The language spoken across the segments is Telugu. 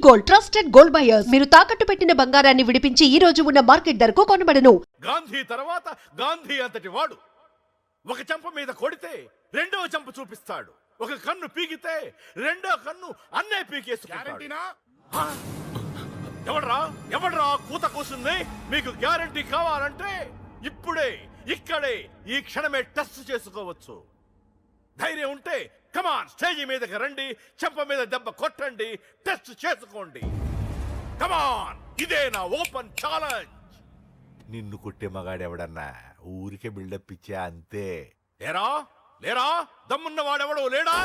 Gold, trusted gold buyers. మీరు తాకట్టు పెట్టిన బంగారాన్ని విడిపించి ఈ రోజు ఉన్న మార్కెట్ ధరకు కొనబడను. గాంధీ తర్వాత గాంధీ అంతటి వాడు ఒక చెంప మీద కొడితే రెండో చెంప చూపిస్తాడు. ఒక కన్ను పీకితే రెండో కన్ను అన్నే పీకేసుకుంటాడు. ఎవడ్రా కూత కూసింది? మీకు గ్యారంటీ కావాలంటే ఇప్పుడే ఇక్కడే ఈ క్షణమే టెస్ట్ చేసుకోవచ్చు. ధైర్యం ఉంటే కమాన్ స్టేజీ మీదకి రండి, చెంప మీద దెబ్బ కొట్టండి, టెస్ట్ చేసుకోండి. కమాన్, ఇదే నా ఓపెన్ ఛాలెంజ్. నిన్ను కొట్టే మగాడెవడన్నా ఊరికే బిల్డప్ ఇచ్చా అంతే. లేరా దమ్మున్న వాడెవడో లేడా?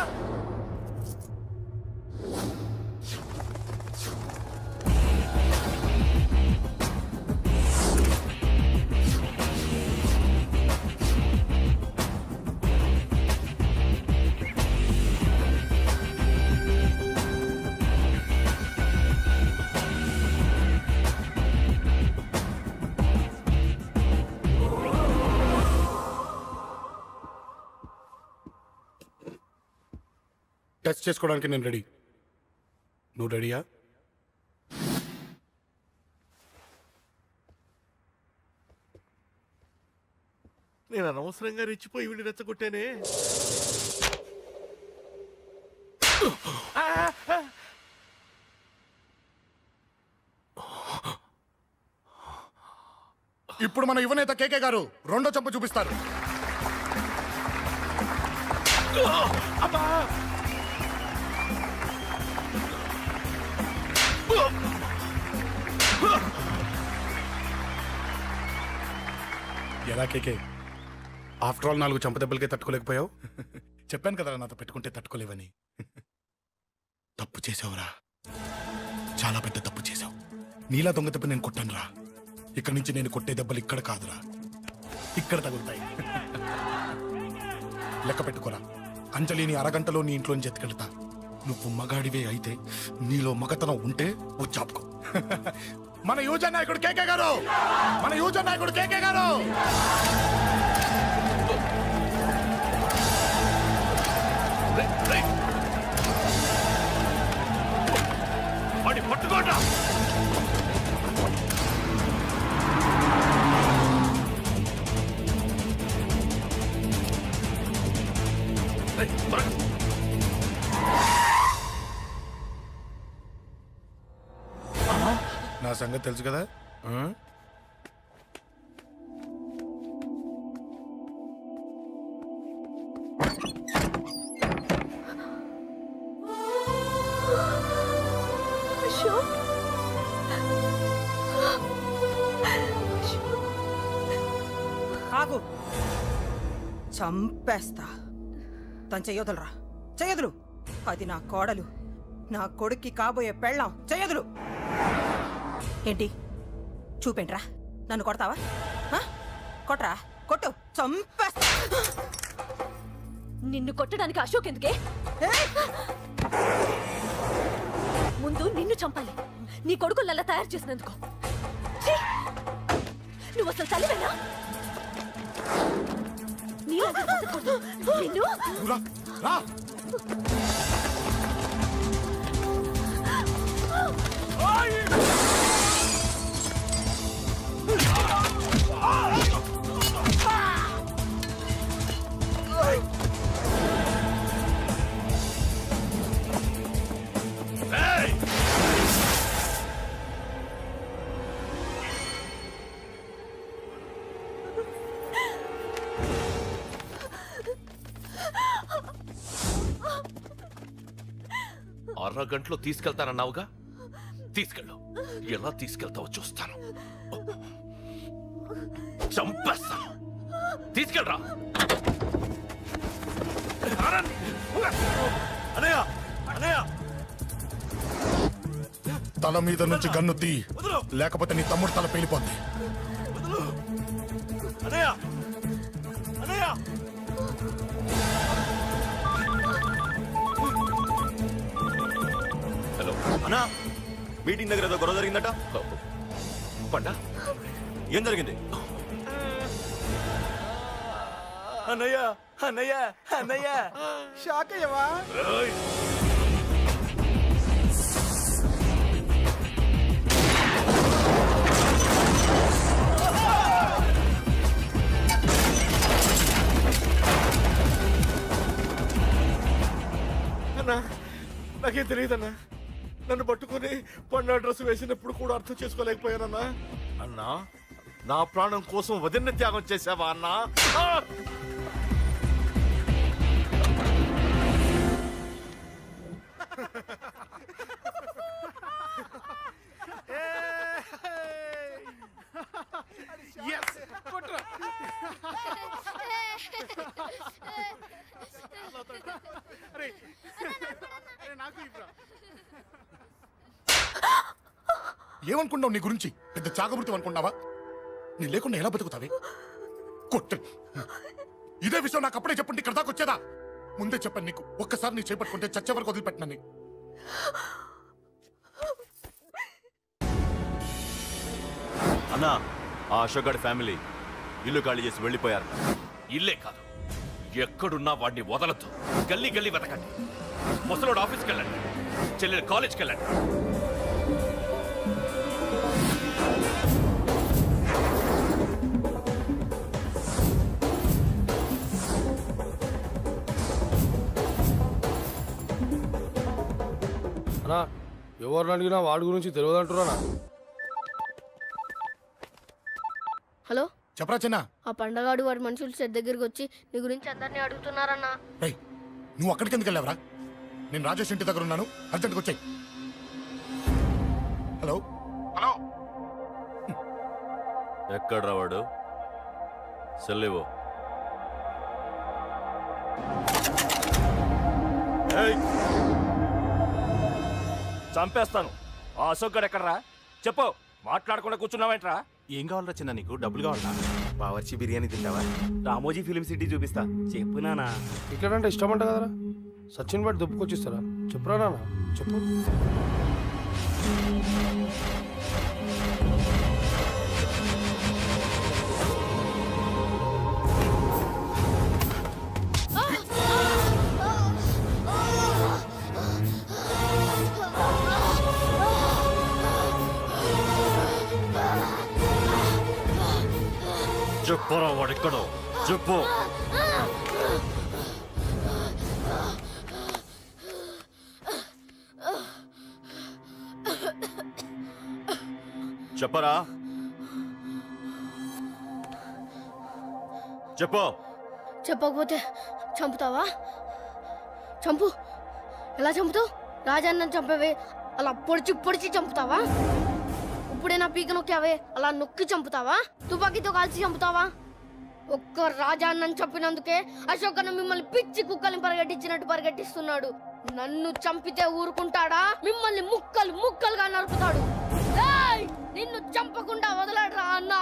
టెస్ట్ చేసుకోవడానికి నేను రెడీ. నువ్వు రెడీయా? నేను అనవసరంగా రెచ్చిపోయి వీడిని రెచ్చగొట్టానే. ఇప్పుడు మన యువనేత కేకే గారు రెండో చెంప చూపిస్తారు. ఎలా కేకే, ఆఫ్టర్ ఆల్ 4 చెంప దెబ్బలకే తట్టుకోలేకపోయావు? చెప్పాను కదా నాతో పెట్టుకుంటే తట్టుకోలేవని. తప్పు చేసావురా, చాలా పెద్ద తప్పు చేసావు. నీలా దొంగ దెబ్బ నేను కొట్టానురా. ఇక్కడి నుంచి నేను కొట్టే దెబ్బలు ఇక్కడ కాదురా, ఇక్కడ తగులుతాయి. లెక్క పెట్టుకోరా, అంజలిని అరగంటలో నీ ఇంట్లోంచి ఎత్తుకెళ్తా. నువ్వు మగాడివే అయితే, నీలో మగతనం ఉంటే వచ్చాపుకో. మన యువజన నాయకుడు కేకే గారు, మన యువజన నాయకుడు కేకే గారు. పట్టుకోండి. నా సంగతి తెలుసు కదా. ఆగు, చంపేస్తా. తను చెయ్యొదలరా, చెయ్యదులు. అది నా కోడలు, నా కొడుక్కి కాబోయే పెళ్ళాం. చెయ్యదులు. ఏంటి చూపేంట్రా? నన్ను కొడతావా? కొట్రా, కొట్టు, చంపేస్తా. నిన్ను కొట్టడానికి అశోక్ ఎందుకే? ముందు నిన్ను చంపాలి, నీ కొడుకులల్లా తయారు చేసినందుకు. నువ్వు అసలు తల్లివేనా? నిన్ను అరగంటలో తీసుకెళ్తానన్నావుగా, తీసుకెళ్ళు. ఎలా తీసుకెళ్తావో చూస్తాను. చంపేస్తాను. తీసుకెళ్ళరా. తల మీద నుంచి గన్ను తీ, లేకపోతే నీ తమ్ముడు తల పేలిపోద్ది. హలో అన్నా, మీటింగ్ దగ్గర ఏదో గొడవ జరిగిందట. పండా, ఏం జరిగింది? అన్నయ్య అన్నయ్య అన్నయ్య, షాక్ అయ్యవా? నాకేం తెలియదన్నా. నన్ను పట్టుకొని పండు డ్రెస్ వేసినప్పుడు కూడా అర్థం చేసుకోలేకపోయానన్నా. అన్నా, నా ప్రాణం కోసం వదిన త్యాగం చేసావా అన్నా? ఆ! ఏమనుకున్నావు నీ గురించి? పెద్ద చాగబుర్తి అనుకున్నావా? నీ లేకుండా ఎలా బతుకుతావే? కొట్టు. ఇదే విషయం నాకు అప్పుడే చెప్పండి, ఇక్కడ దాకా వచ్చేదా? ముందే చెప్పాను నీకు, ఒక్కసారి నీ చేపట్టుకుంటే చచ్చే వరకు వదిలిపెట్టినా. అన్నా, ఆ అశోక్ గారి ఫ్యామిలీ ఇల్లు ఖాళీ చేసి వెళ్ళిపోయారు. ఇల్లే కాదు, ఎక్కడున్నా వాడిని వదలొద్దు. గల్లీ గల్లీ వెతకండి. ముసలోడు ఆఫీస్కి వెళ్ళండి, చెల్లెలు కాలేజ్కి వెళ్ళండి. అన్నా ఎవరిని అడిగినా వాడి గురించి తెలియదంటున్నా. హలో, చెప్పరా చిన్న. ఆ పండగాడు వాడి మనుషులు సెట్ దగ్గరికి వచ్చి నీ గురించి అందరినీ అడుగుతున్నారన్నా. రేయ్, నువ్వు అక్కడికి ఎందుకు వెళ్ళావరా? నేను రాజేష్ ఇంటి దగ్గర ఉన్నాను, అర్జెంట్గా వచ్చాయి. Hello hello. ఎక్కడ్రా వాడు? సెల్లివో. చంపేస్తాను. ఆ అశోక్ గడు ఎక్కడ్రా? చెప్పు. మాట్లాడకుండా కూర్చున్నావేంట్రా? ఏం కావాలరా చిన్న? నీకు డబ్బులు కావాలా? బావర్చి బిర్యానీ తింటావా? రామోజీ ఫిలిం సిటీ చూపిస్తా. చెప్పు నానా. ఇక్కడంటే ఇష్టం అంట కదరా. సచిన్ బట్టి దుప్పుకొచ్చిస్తారా? చెప్పురా నాన్న, చెప్పు. చెప్పరా వాడెక్కడో చెప్పు. చెప్పరా, చెప్పు. చెప్పకపోతే చంపుతావా? చంపు. ఎలా చంపుతావు? రాజాన్నని చంపవే అలా పొడిచి పొడిచి చంపుతావా? ఇప్పుడే నా పీక నొక్కావే అలా నొక్కి చంపుతావా? తుపాకీతో కాల్చి చంపుతావా? ఒక్క రాజాన్నని చంపినందుకే అశోక్ అన్న మిమ్మల్ని పిచ్చి కుక్కల్ని పరిగెట్టించినట్టు పరిగెట్టిస్తున్నాడు. నన్ను చంపితే ఊరుకుంటాడా? మిమ్మల్ని ముక్కలు ముక్కలుగా నరుకుతాడు. ఏయ్! నిన్ను చంపకుండా వదలడరా అన్నా.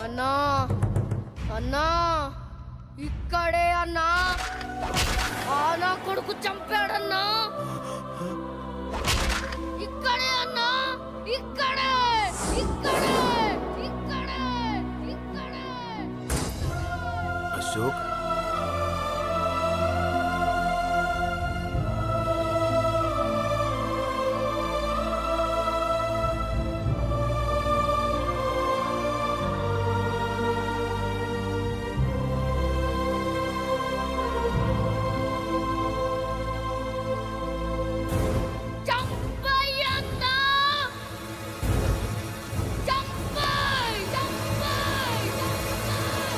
అన్నా, అన్నా, ఇక్కడే అన్నా. ఆ నా కొడుకు చంపాడన్నా. ఇక్కడే అన్నా, ఇక్కడే, ఇక్కడే, ఇక్కడే, ఇక్కడే. అశోక్, చంపయ్యన్నా. చంపయ్, చంపయ్, చంపయ్.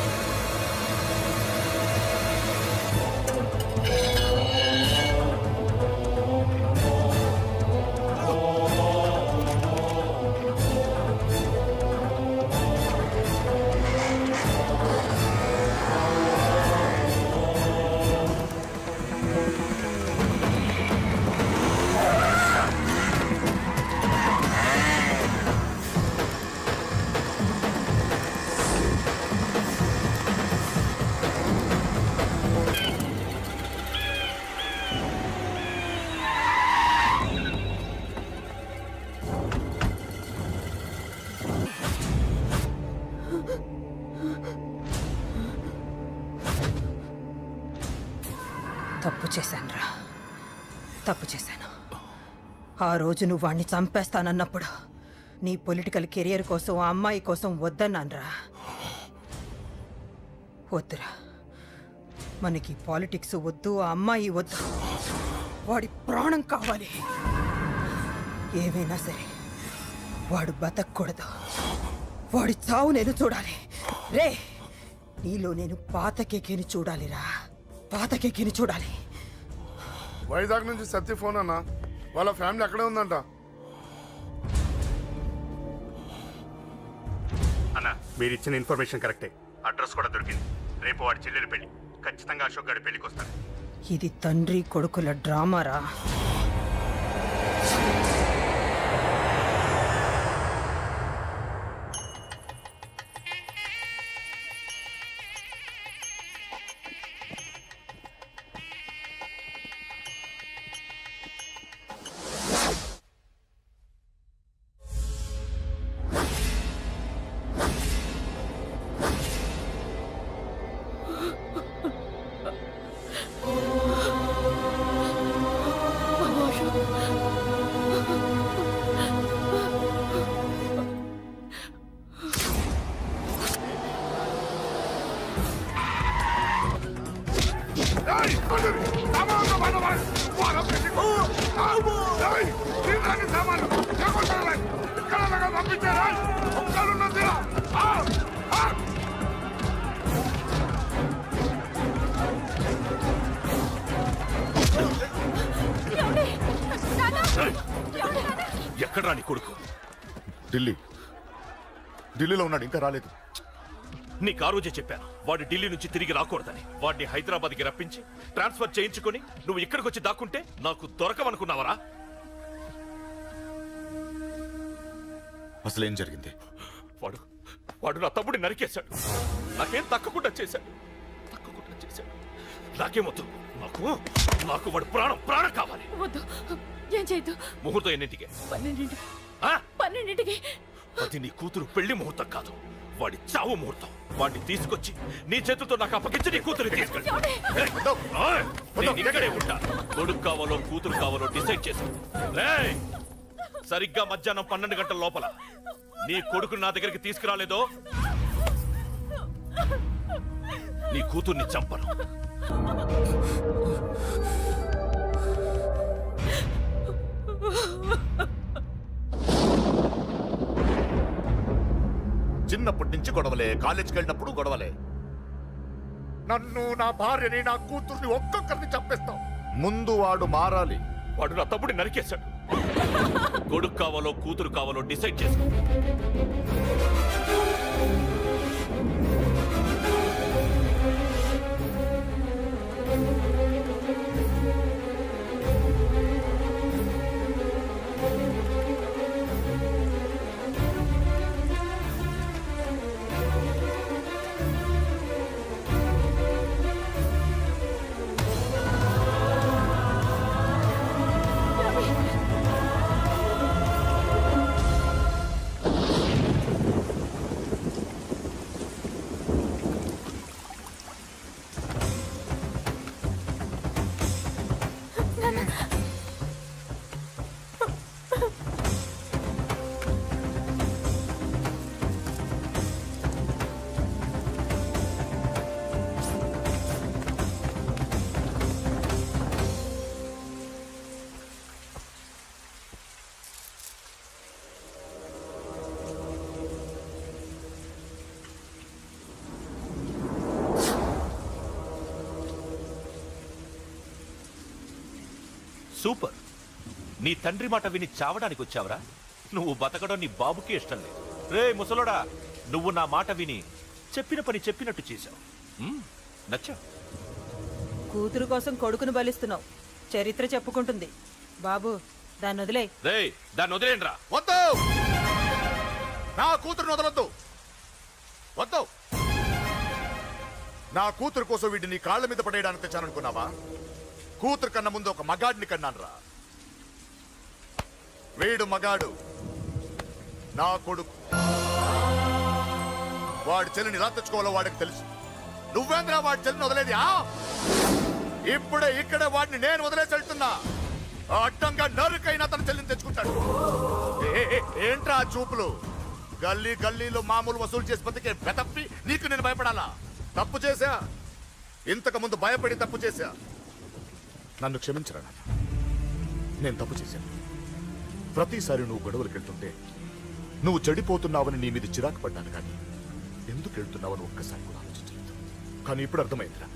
తప్పు చేశానురా, తప్పు చేశాను. ఆ రోజు నువ్వు వాణ్ణి చంపేస్తానన్నప్పుడు నీ పొలిటికల్ కెరియర్ కోసం ఆ అమ్మాయి కోసం వద్దన్నానురా. వద్దురా, మనకి పాలిటిక్స్ వద్దు, ఆ అమ్మాయి వద్దు, వాడి ప్రాణం కావాలి. ఏమైనా సరే వాడు బతకూడదు, వాడి చావు నేను చూడాలి. రే, నీలో నేను పాత కేకేని చూడాలిరా, పాత కేకేని చూడాలి. వైజాగ్ నుంచి సత్య ఫోన్ అన్న, వాళ్ళ ఫ్యామిలీ అక్కడే ఉందంట. అన్న మీరు ఇచ్చిన ఇన్ఫర్మేషన్ కరెక్టే, అడ్రస్ కూడా దొరికింది. రేపు వాడి చెల్లెలి పెళ్లి, ఖచ్చితంగా అశోక్ గారి పెళ్లికి వస్తాను. ఇది తండ్రి కొడుకుల డ్రామారా. ఎక్కడ్రా నీ కొడుకు? ఢిల్లీలో ఉన్నాడు, ఇంకా రాలేదు. నీకు ఆ రోజే చెప్పాను వాడు ఢిల్లీ నుంచి తిరిగి రాకూడదని. వాడిని హైదరాబాద్కి రప్పించి ట్రాన్స్ఫర్ చేయించుకొని నువ్వు ఇక్కడికి వచ్చి దాక్కుంటే నాకు దొరకవనుకున్నావరా? అసలేం జరిగింది? వాడు నా తమ్ముడిని నరికేశాడు. నాకేం తక్కకుండా చేశాడు. నాకేమొద్దు, నాకు వాడు ప్రాణం కావాలి. వద్దు, ఏం చేయొద్దు. ముహూర్తం ఎన్నింటికి? 12ంటికి. అది నీ కూతురు పెళ్లి ముహూర్తం కాదు, వాడి చావు ముహూర్తం. వాడిని తీసుకొచ్చి నీ చేతులతో నాకు అప్పగించి నీ కూతురు తీసుకెళ్ళి ఇక్కడే ఉంటా. కొడుకు కావాలో కూతురు కావాలో డిసైడ్ చేసి సరిగ్గా మధ్యాహ్నం 12 గంటల లోపల నీ కొడుకు నా దగ్గరికి తీసుకురాలేదో నీ కూతుర్ని చంపను. చిన్నప్పటి నుంచి గొడవలే, కాలేజీకి వెళ్ళినప్పుడు గొడవలే. నన్ను, నా భార్యని, నా కూతుర్ని ఒక్కొక్కరిని చంపేస్తాం. ముందు వాడు మారాలి. వాడు నా తమ్ముడిని నరికేశాడు. కొడుకు కావాలో కూతురు కావాలో డిసైడ్ చేసుకో. సూపర్. నీ తండ్రి మాట విని చావడానికి వచ్చావరా? నువ్వు బతకడం నీ బాబుకి ఇష్టం లేదు. రే ముసలోడా, నువ్వు నా మాట విని చెప్పిన పని చెప్పినట్టు చేశావు. నచ్చా? కూతురు కోసం కొడుకును బలిస్తున్నావు, చరిత్ర చెప్పుకుంటుంది. బాబు, దాన్ని వదిలే. రే, దాన్ని వదిలేండ్రా. వద్దు, నా కూతురుని వదలొద్దు. వద్దు, నా కూతురు కోసం వీడిని నీ కాళ్ళ మీద పడేయడానికి తెచ్చాననుకున్నావా? కూతురు కన్నా ముందు ఒక మగాడిని కన్నానురా. వీడు మగాడు, నా కొడుకు. వాడి చెల్లిని ఎలా తెచ్చుకోవాలో వాడికి తెలుసు. నువ్వేంద్రా వాడి చెల్లిని వదిలేది? ఇప్పుడే ఇక్కడే వాడిని నేను వదిలేసి వెళ్తున్నా. అడ్డంగా నరుకైనా తన చెల్లిని తెచ్చుకుంటాడు. ఏంట్రా ఆ చూపులు? గల్లీ గల్లీలో మామూలు వసూలు చేసి బతికే బెతప్పి నీకు నేను భయపడాలా? తప్పు చేశా, ఇంతకు ముందు భయపడి తప్పు చేశా. నన్ను క్షమించరా నాన్న, నేను తప్పు చేశాను. ప్రతిసారి నువ్వు గొడవలకు వెళ్తుంటే నువ్వు చెడిపోతున్నావని నీ మీద చిరాకు పడ్డాను, కానీ ఎందుకు వెళ్తున్నావని ఒక్కసారి కూడా ఆలోచించలేదు. కానీ ఇప్పుడు అర్థమైందిరా,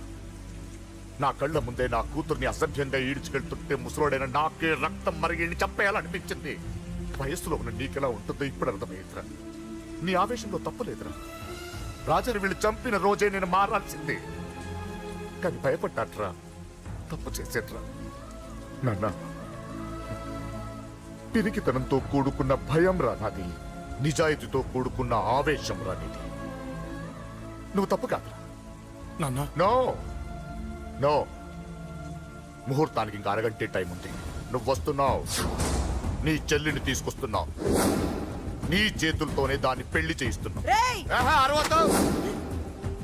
నా కళ్ళ ముందే నా కూతుర్ని అసభ్యంగా ఈడ్చుకెళ్తుంటే ముసలోడైన నాకే రక్తం మరిగి చంపేయాలనిపించింది. వయస్సులో ఉన్న నీకెలా ఉంటుందో ఇప్పుడు అర్థమైందిరా. నీ ఆవేశంలో తప్పలేదురా. రాజాని వీళ్ళు చంపిన రోజే నేను మారాల్సిందే, కానీ భయపడ్డాట్రా, తప్పు చేసేట్రా. నాన్న, పిరికితనంతో కూడుకున్న భయం రా నాది, నిజాయితీతో కూడుకున్న ఆవేశం రా నీది. నువ్వు తప్పు కాదురా నాన్న. నో నో, ముహూర్తానికి ఇంకా అరగంటే టైం ఉంది. నువ్వు వస్తున్నావు, నీ చెల్లిని తీసుకొస్తున్నావు, నీ చేతులతోనే దాన్ని పెళ్లి చేయిస్తున్నావు.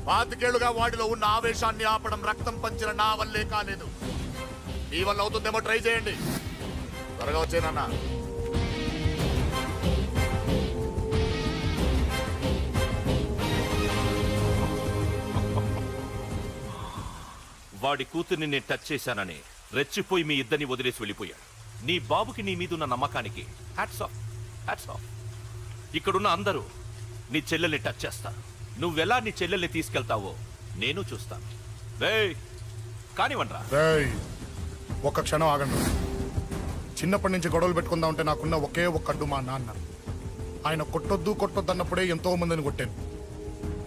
పాతికేళ్లుగా వాడిలో ఉన్న ఆవేశాన్ని ఆపడం రక్తం పంచిన నా వల్లే కాలేదు. నీ వల్ల అవుతుందేమో ట్రై చేయండి. త్వరగా వచ్చేనన్నా. వాడి కూతుర్ని నేను టచ్ చేశానని రెచ్చిపోయి మీ ఇద్దరిని వదిలేసి వెళ్ళిపోయాడు. నీ బాబుకి నీ మీదున్న నమ్మకానికి హ్యాట్స్ ఆఫ్, హ్యాట్స్ ఆఫ్. ఇక్కడున్న అందరూ నీ చెల్లెల్ని టచ్ చేస్తారు. నువ్వెలా నీ చెల్లెల్ని తీసుకెళ్తావో నేను చూస్తాను. కానివ్వండ్రా. ఒక్క క్షణం ఆగండి. చిన్నప్పటి నుంచి గొడవలు పెట్టుకుందాం అంటే నాకున్న ఒకే ఒక్క అడ్డు మా నాన్న. ఆయన కొట్టొద్దు కొట్టొద్దు అన్నప్పుడే ఎంతో మందిని కొట్టాను.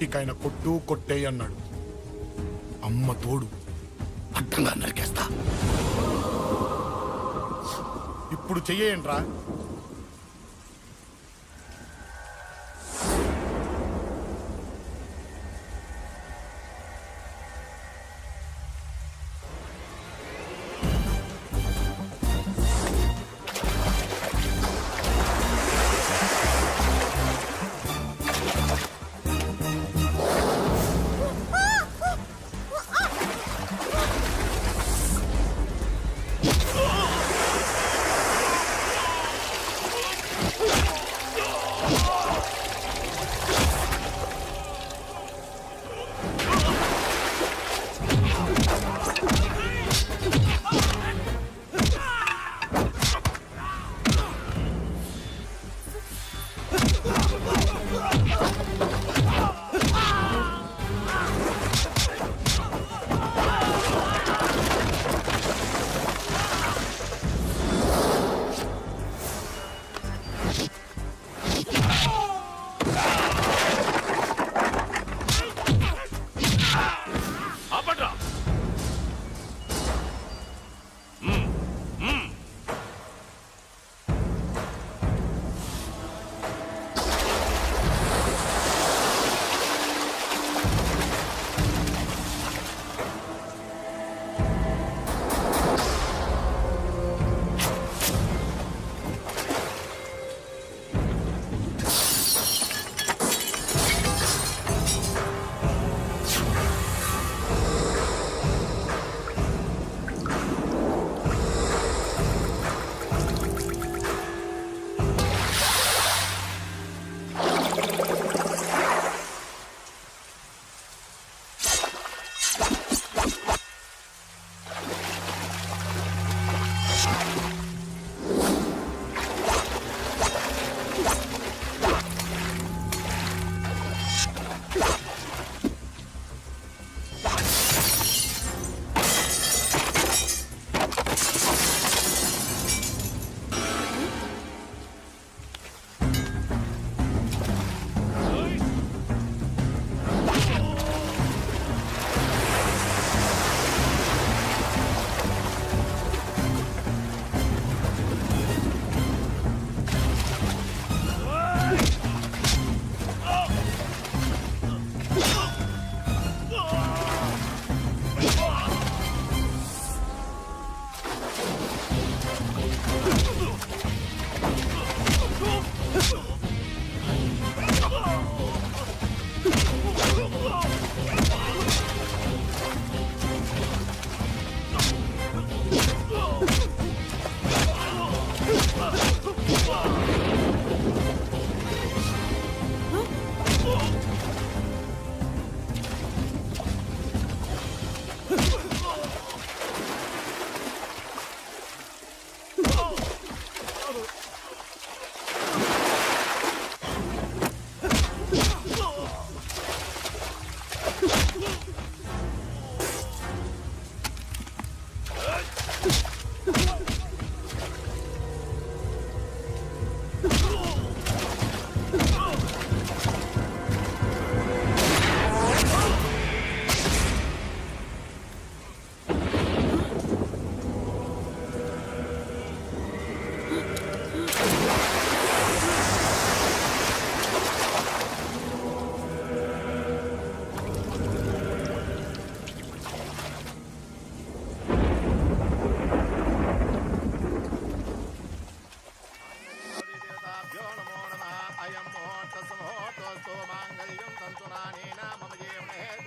ఇక ఆయన కొట్టు కొట్టే అన్నాడు. అమ్మ తోడు అడ్డంగా నరికేస్తా. ఇప్పుడు చెయ్యేంట్రా?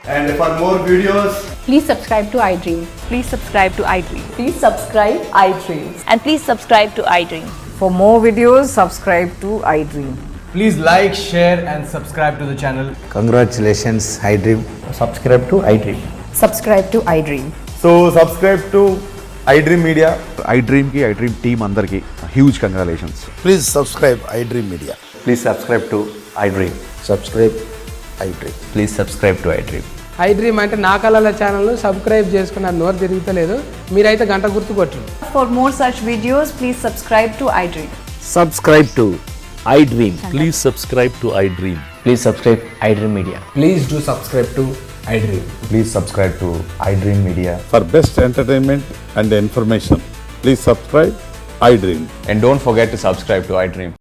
And for more videos, Please subscribe to iDream. Please subscribe to iDream. Please subscribe iDream. And please subscribe to iDream. For more videos, subscribe to iDream. Please like, share and subscribe to the channel. Congratulations, iDream. Subscribe to iDream. Subscribe to iDream. so subscribe to iDream Media. iDream ki iDream team andarki huge congratulations. Please subscribe iDream Media. Please subscribe to iDream. Subscribe iDream. Please subscribe to iDream. iDream అంటే నా కళల ఛానల్ సబ్స్క్రైబ్ చేసుకున్న నోరు తిరుగుతలేదు. మీరైతే గంట గుర్తు కొట్టండి. For more such videos, please subscribe to iDream. Subscribe to iDream. Please subscribe to iDream. Please subscribe iDream Media. Please do subscribe to iDream. Please subscribe to iDream Media. For best entertainment and information, please subscribe iDream. And don't forget to subscribe to iDream.